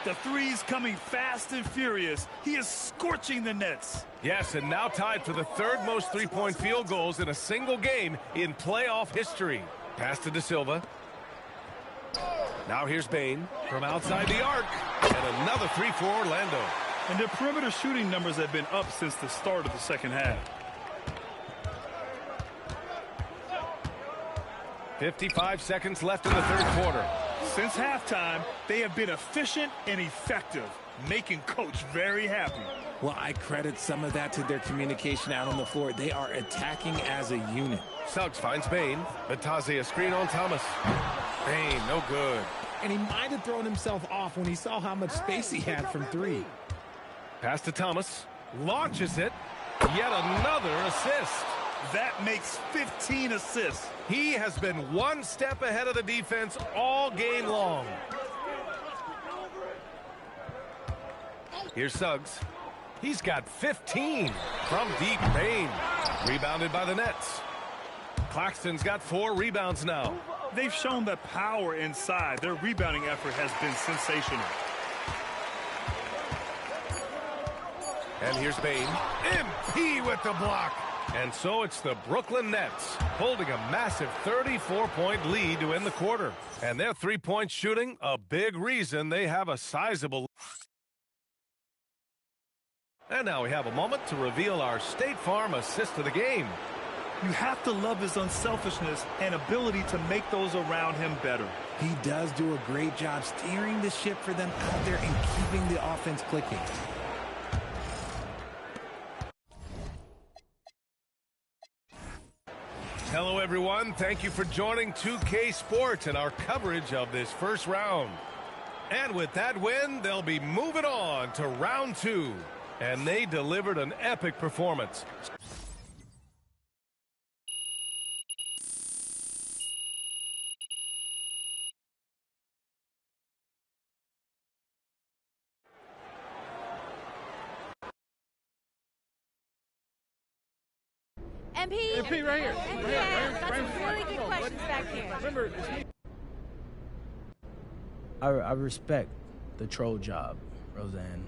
The three's coming fast and furious. He is scorching the nets. Yes, and now tied for the 3rd most three-point field goals in a single game in playoff history. Pass to De Silva. Now here's Bane from outside the arc. And another 3 for Orlando. And their perimeter shooting numbers have been up since the start of the second half. 55 seconds left in the 3rd quarter. Since halftime, they have been efficient and effective, making Coach very happy. Well, I credit some of that to their communication out on the floor. They are attacking as a unit. Suggs finds Bane. Batazzi a screen on Thomas. Bane, no good. And he might have thrown himself off when he saw how much space he had from 3. Pass to Thomas. Launches it. Yet another assist. That makes 15 assists. He has been one step ahead of the defense all game long. Here's Suggs. He's got 15 from deep. Bane. Rebounded by the Nets. Claxton's got 4 rebounds now. They've shown the power inside. Their rebounding effort has been sensational. And here's Bane. MP with the block. And so it's the Brooklyn Nets holding a massive 34-point lead to end the quarter. And their three-point shooting, a big reason they have a sizable. And now we have a moment to reveal our State Farm assist of the game. You have to love his unselfishness and ability to make those around him better. He does do a great job steering the ship for them out there and keeping the offense clicking. Hello, everyone. Thank you for joining 2K Sports and our coverage of this first round. And with that win, they'll be moving on to round 2. And they delivered an epic performance. MP right here. Yeah, got some really good questions back here. Remember, I respect the troll job, Roseanne.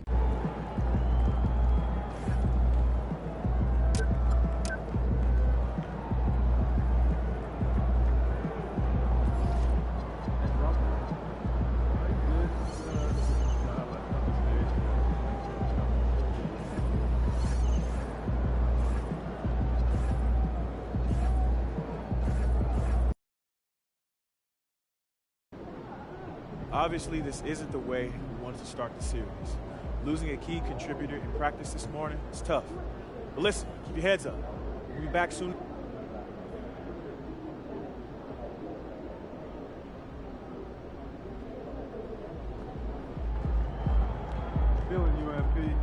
Obviously, this isn't the way we wanted to start the series. Losing a key contributor in practice this morning is tough. But listen, keep your heads up. We'll be back soon. feeling you, MP.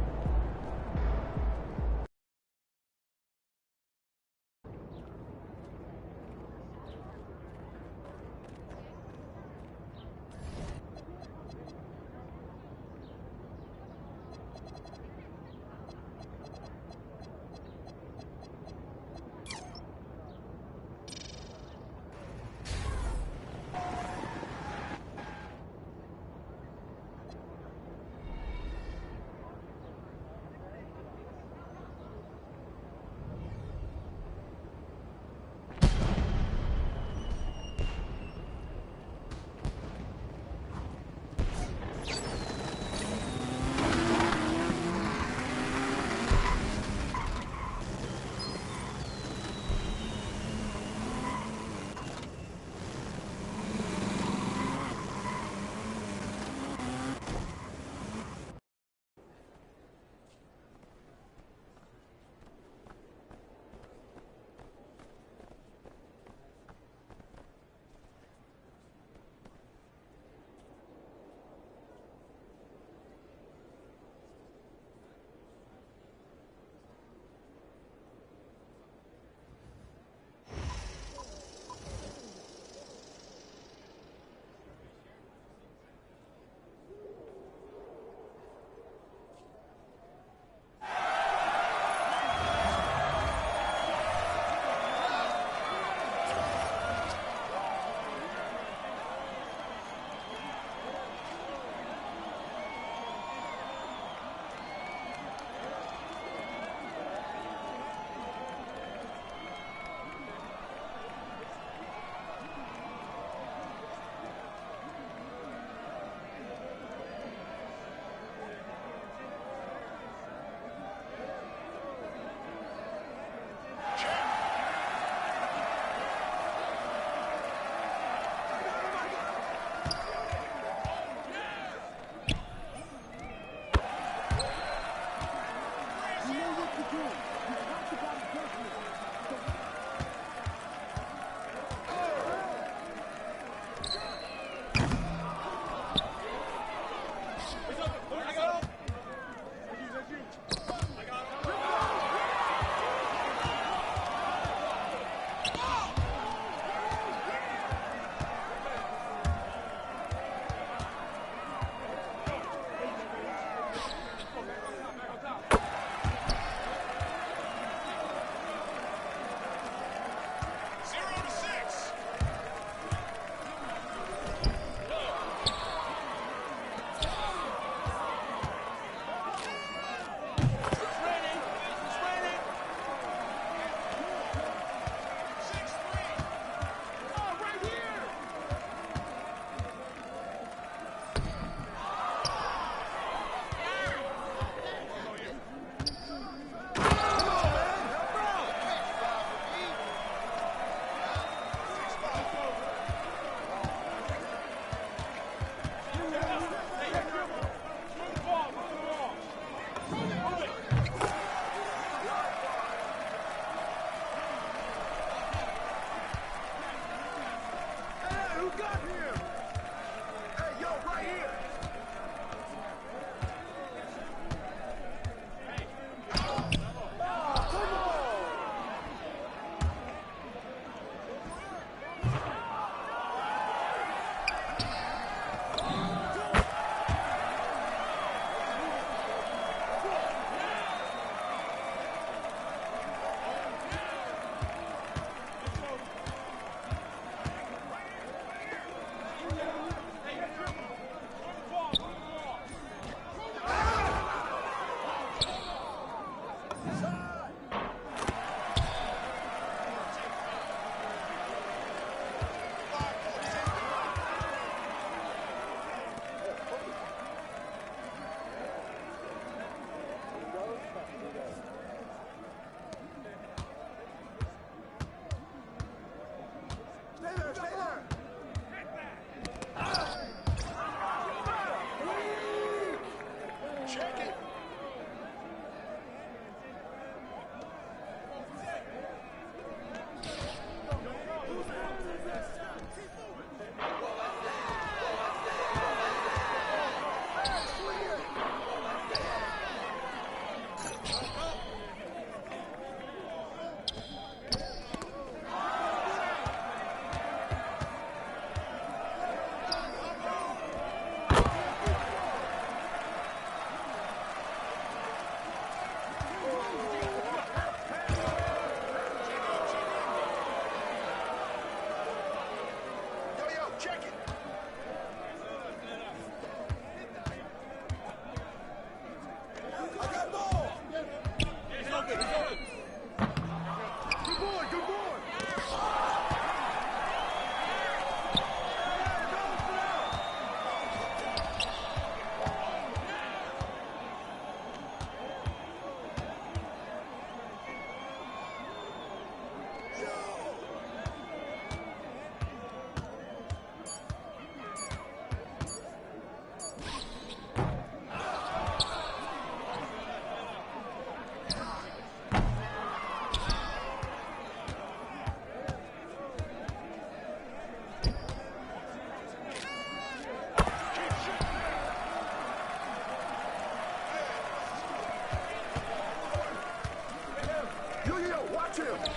Yo, watch him.